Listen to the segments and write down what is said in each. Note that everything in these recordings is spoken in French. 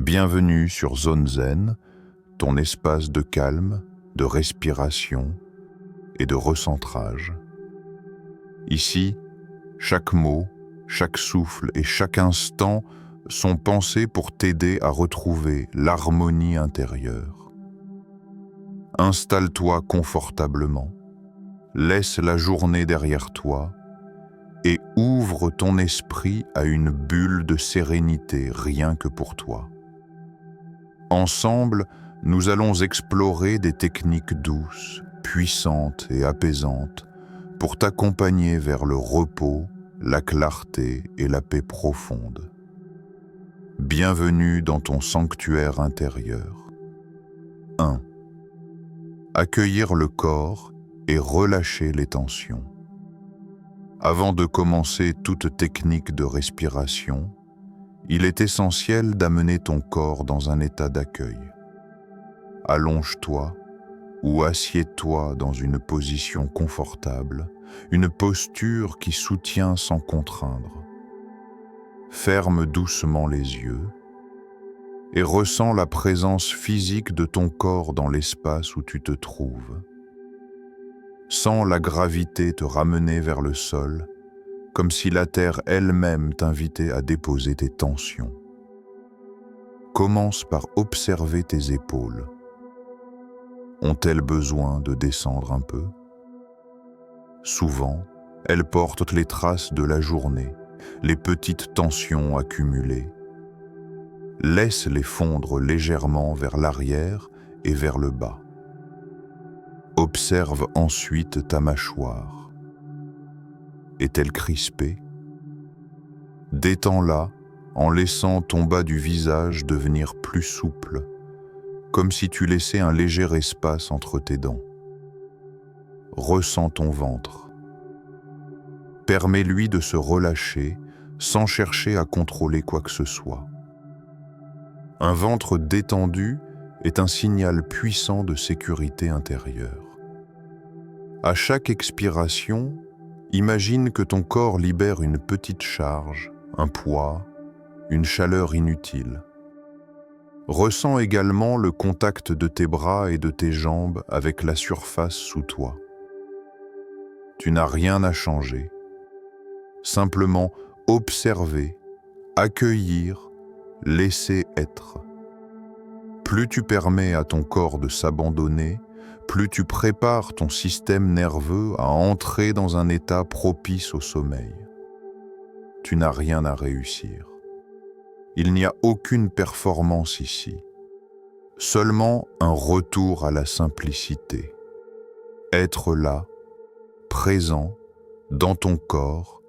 Bienvenue sur Zone Zen, ton espace de calme, de respiration et de recentrage. Ici, chaque mot, chaque souffle et chaque instant sont pensés pour t'aider à retrouver l'harmonie intérieure. Installe-toi confortablement, laisse la journée derrière toi et ouvre ton esprit à une bulle de sérénité rien que pour toi. Ensemble, nous allons explorer des techniques douces, puissantes et apaisantes pour t'accompagner vers le repos, la clarté et la paix profonde. Bienvenue dans ton sanctuaire intérieur. 1. Accueillir le corps et relâcher les tensions. Avant de commencer toute technique de respiration, il est essentiel d'amener ton corps dans un état d'accueil. Allonge-toi ou assieds-toi dans une position confortable, une posture qui soutient sans contraindre. Ferme doucement les yeux et ressens la présence physique de ton corps dans l'espace où tu te trouves. Sens la gravité te ramener vers le sol, comme si la terre elle-même t'invitait à déposer tes tensions. Commence par observer tes épaules. Ont-elles besoin de descendre un peu? Souvent, elles portent les traces de la journée, les petites tensions accumulées. Laisse-les fondre légèrement vers l'arrière et vers le bas. Observe ensuite ta mâchoire. Est-elle crispée? Détends-la en laissant ton bas du visage devenir plus souple, comme si tu laissais un léger espace entre tes dents. Ressens ton ventre. Permets-lui de se relâcher sans chercher à contrôler quoi que ce soit. Un ventre détendu est un signal puissant de sécurité intérieure. À chaque expiration, imagine que ton corps libère une petite charge, un poids, une chaleur inutile. Ressens également le contact de tes bras et de tes jambes avec la surface sous toi. Tu n'as rien à changer. Simplement observer, accueillir, laisser être. Plus tu permets à ton corps de s'abandonner, plus tu prépares ton système nerveux à entrer dans un état propice au sommeil. Tu n'as rien à réussir. Il n'y a aucune performance ici, seulement un retour à la simplicité. Être là, présent, dans ton corps,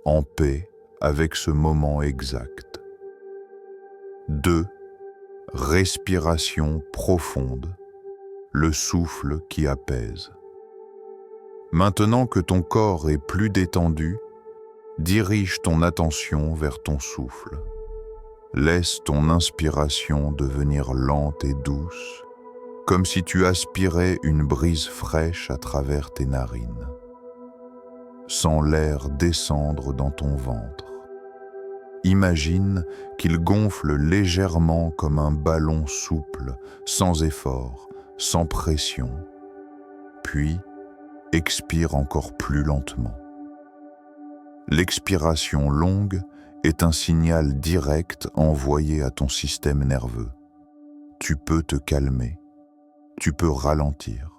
en paix avec ce moment exact. 2. Respiration profonde. Le souffle qui apaise. Maintenant que ton corps est plus détendu, dirige ton attention vers ton souffle. Laisse ton inspiration devenir lente et douce, comme si tu aspirais une brise fraîche à travers tes narines. Sens l'air descendre dans ton ventre. Imagine qu'il gonfle légèrement comme un ballon souple, sans effort, sans pression, puis expire encore plus lentement. L'expiration longue est un signal direct envoyé à ton système nerveux. Tu peux te calmer, tu peux ralentir.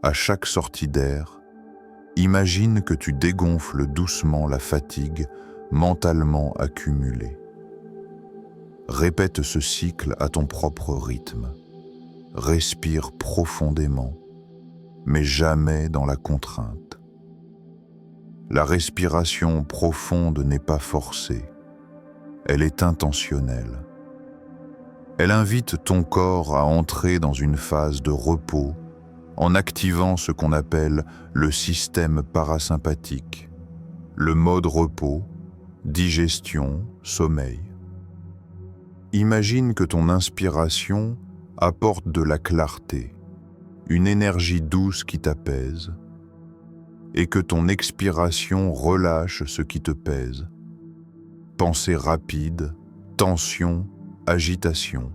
À chaque sortie d'air, imagine que tu dégonfles doucement la fatigue mentalement accumulée. Répète ce cycle à ton propre rythme. Respire profondément, mais jamais dans la contrainte. La respiration profonde n'est pas forcée, elle est intentionnelle. Elle invite ton corps à entrer dans une phase de repos en activant ce qu'on appelle le système parasympathique, le mode repos, digestion, sommeil. Imagine que ton inspiration apporte de la clarté, une énergie douce qui t'apaise, et que ton expiration relâche ce qui te pèse. Pensées rapides, tensions, agitation.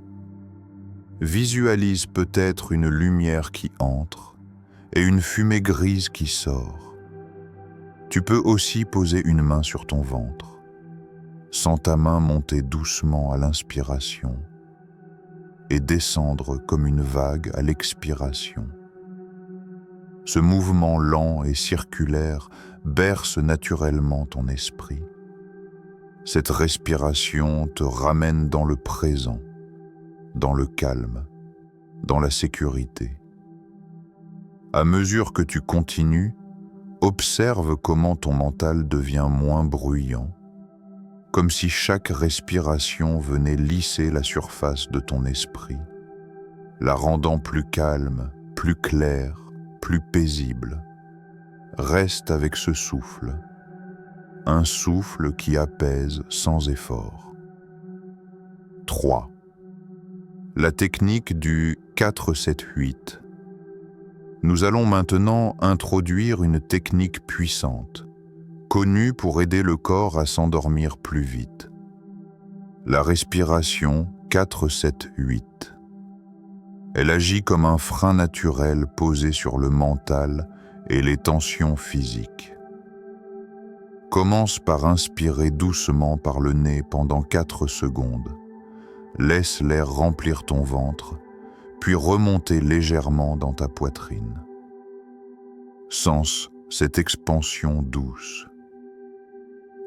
Visualise peut-être une lumière qui entre et une fumée grise qui sort. Tu peux aussi poser une main sur ton ventre. Sens ta main monter doucement à l'inspiration et descendre comme une vague à l'expiration. Ce mouvement lent et circulaire berce naturellement ton esprit. Cette respiration te ramène dans le présent, dans le calme, dans la sécurité. À mesure que tu continues, observe comment ton mental devient moins bruyant, comme si chaque respiration venait lisser la surface de ton esprit, la rendant plus calme, plus claire, plus paisible. Reste avec ce souffle, un souffle qui apaise sans effort. 3. La technique du 4-7-8. Nous allons maintenant introduire une technique puissante, connue pour aider le corps à s'endormir plus vite. La respiration 4-7-8. Elle agit comme un frein naturel posé sur le mental et les tensions physiques. Commence par inspirer doucement par le nez pendant 4 secondes. Laisse l'air remplir ton ventre, puis remonter légèrement dans ta poitrine. Sens cette expansion douce.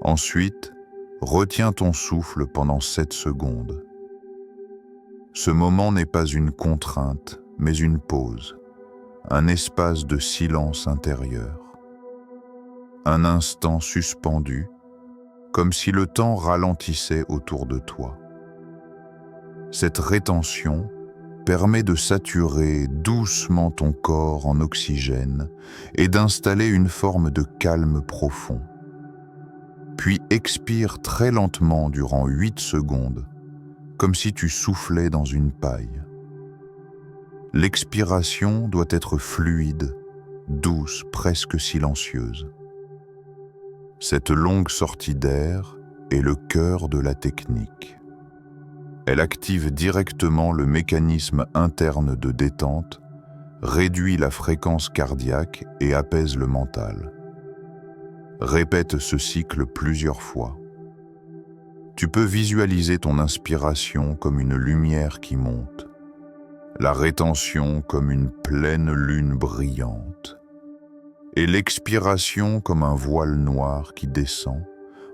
Ensuite, retiens ton souffle pendant 7 secondes. Ce moment n'est pas une contrainte, mais une pause, un espace de silence intérieur. Un instant suspendu, comme si le temps ralentissait autour de toi. Cette rétention permet de saturer doucement ton corps en oxygène et d'installer une forme de calme profond. Puis expire très lentement durant 8 secondes, comme si tu soufflais dans une paille. L'expiration doit être fluide, douce, presque silencieuse. Cette longue sortie d'air est le cœur de la technique. Elle active directement le mécanisme interne de détente, réduit la fréquence cardiaque et apaise le mental. Répète ce cycle plusieurs fois. Tu peux visualiser ton inspiration comme une lumière qui monte, la rétention comme une pleine lune brillante, et l'expiration comme un voile noir qui descend,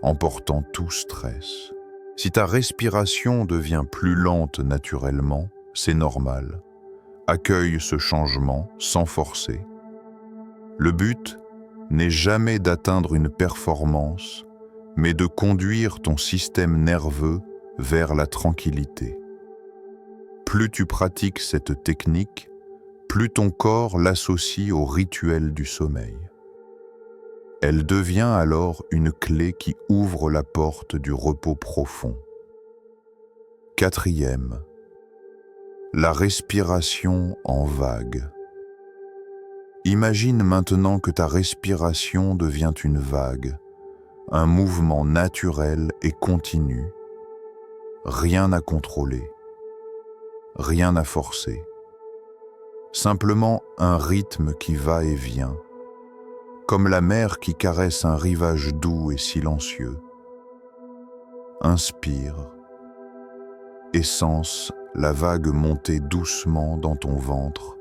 emportant tout stress. Si ta respiration devient plus lente naturellement, c'est normal. Accueille ce changement sans forcer. Le but n'est jamais d'atteindre une performance, mais de conduire ton système nerveux vers la tranquillité. Plus tu pratiques cette technique, plus ton corps l'associe au rituel du sommeil. Elle devient alors une clé qui ouvre la porte du repos profond. 4e, la respiration en vague. Imagine maintenant que ta respiration devient une vague, un mouvement naturel et continu. Rien à contrôler, rien à forcer. Simplement un rythme qui va et vient, comme la mer qui caresse un rivage doux et silencieux. Inspire et sens la vague monter doucement dans ton ventre,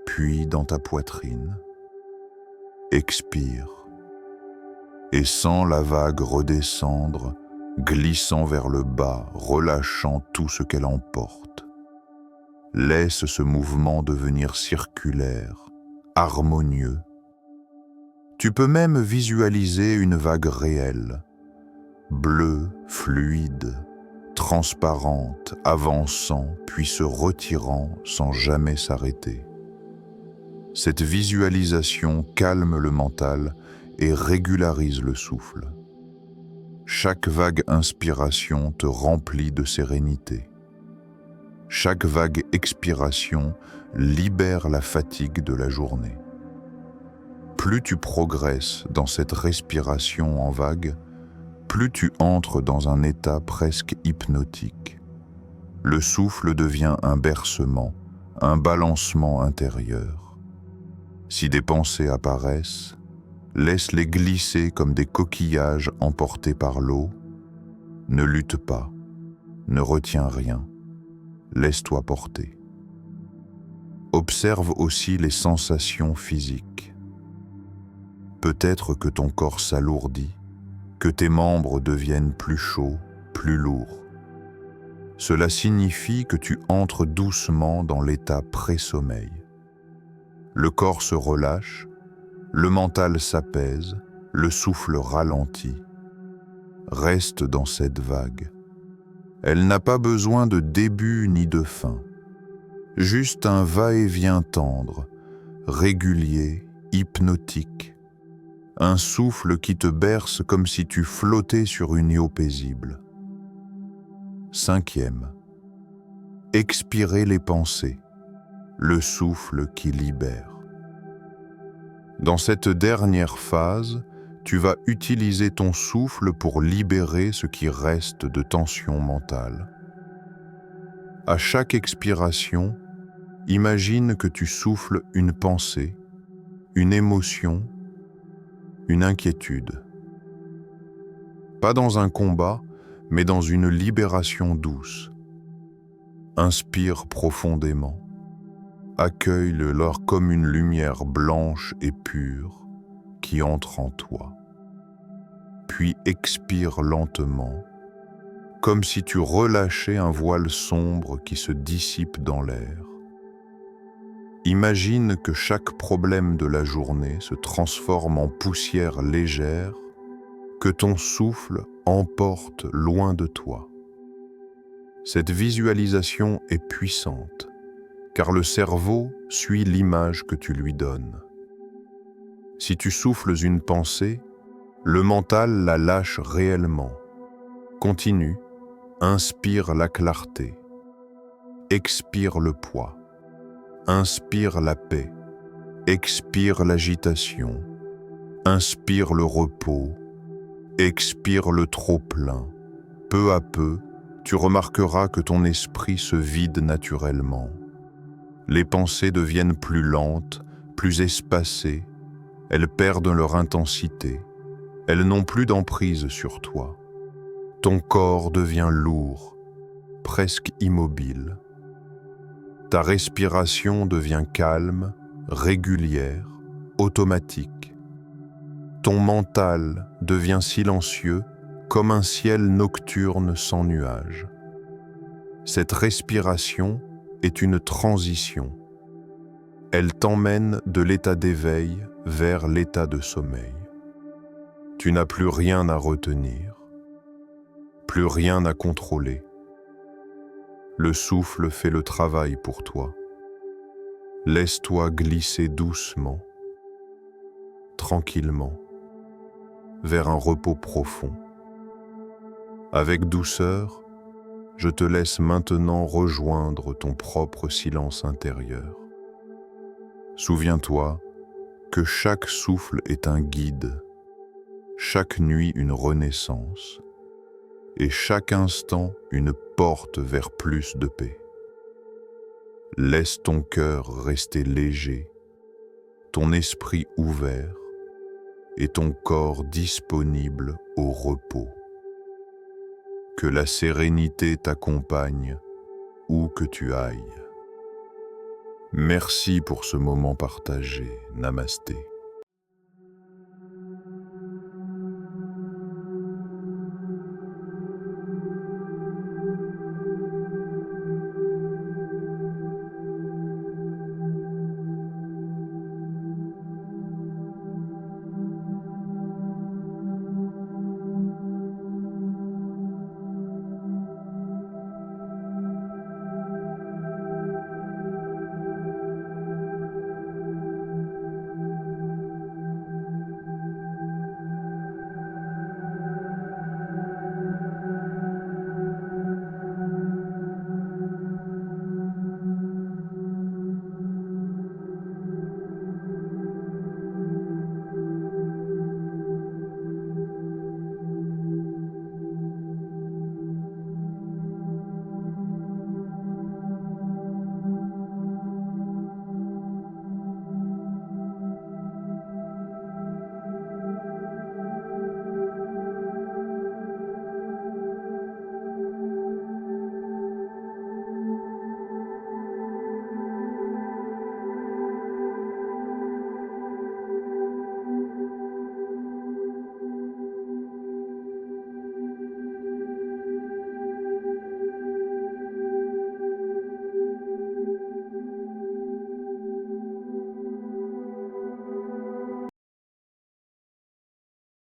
puis dans ta poitrine. Expire et sens la vague redescendre, glissant vers le bas, relâchant tout ce qu'elle emporte. Laisse ce mouvement devenir circulaire, harmonieux. Tu peux même visualiser une vague réelle, bleue, fluide, transparente, avançant, puis se retirant sans jamais s'arrêter. Cette visualisation calme le mental et régularise le souffle. Chaque vague inspiration te remplit de sérénité. Chaque vague expiration libère la fatigue de la journée. Plus tu progresses dans cette respiration en vague, plus tu entres dans un état presque hypnotique. Le souffle devient un bercement, un balancement intérieur. Si des pensées apparaissent, laisse-les glisser comme des coquillages emportés par l'eau. Ne lutte pas, ne retiens rien, laisse-toi porter. Observe aussi les sensations physiques. Peut-être que ton corps s'alourdit, que tes membres deviennent plus chauds, plus lourds. Cela signifie que tu entres doucement dans l'état pré-sommeil. Le corps se relâche, le mental s'apaise, le souffle ralentit. Reste dans cette vague. Elle n'a pas besoin de début ni de fin. Juste un va-et-vient tendre, régulier, hypnotique. Un souffle qui te berce comme si tu flottais sur une eau paisible. 5e. Expirer les pensées, le souffle qui libère. Dans cette dernière phase, tu vas utiliser ton souffle pour libérer ce qui reste de tension mentale. À chaque expiration, imagine que tu souffles une pensée, une émotion, une inquiétude. Pas dans un combat, mais dans une libération douce. Inspire profondément. Accueille-le comme une lumière blanche et pure qui entre en toi. Puis expire lentement, comme si tu relâchais un voile sombre qui se dissipe dans l'air. Imagine que chaque problème de la journée se transforme en poussière légère que ton souffle emporte loin de toi. Cette visualisation est puissante, car le cerveau suit l'image que tu lui donnes. Si tu souffles une pensée, le mental la lâche réellement. Continue, inspire la clarté, expire le poids, inspire la paix, expire l'agitation, inspire le repos, expire le trop-plein. Peu à peu, tu remarqueras que ton esprit se vide naturellement. Les pensées deviennent plus lentes, plus espacées, elles perdent leur intensité, elles n'ont plus d'emprise sur toi. Ton corps devient lourd, presque immobile. Ta respiration devient calme, régulière, automatique. Ton mental devient silencieux comme un ciel nocturne sans nuages. Cette respiration est une transition. Elle t'emmène de l'état d'éveil vers l'état de sommeil. Tu n'as plus rien à retenir, plus rien à contrôler. Le souffle fait le travail pour toi. Laisse-toi glisser doucement, tranquillement, vers un repos profond. Avec douceur, je te laisse maintenant rejoindre ton propre silence intérieur. Souviens-toi que chaque souffle est un guide, chaque nuit une renaissance, et chaque instant une porte vers plus de paix. Laisse ton cœur rester léger, ton esprit ouvert et ton corps disponible au repos. Que la sérénité t'accompagne où que tu ailles. Merci pour ce moment partagé. Namasté.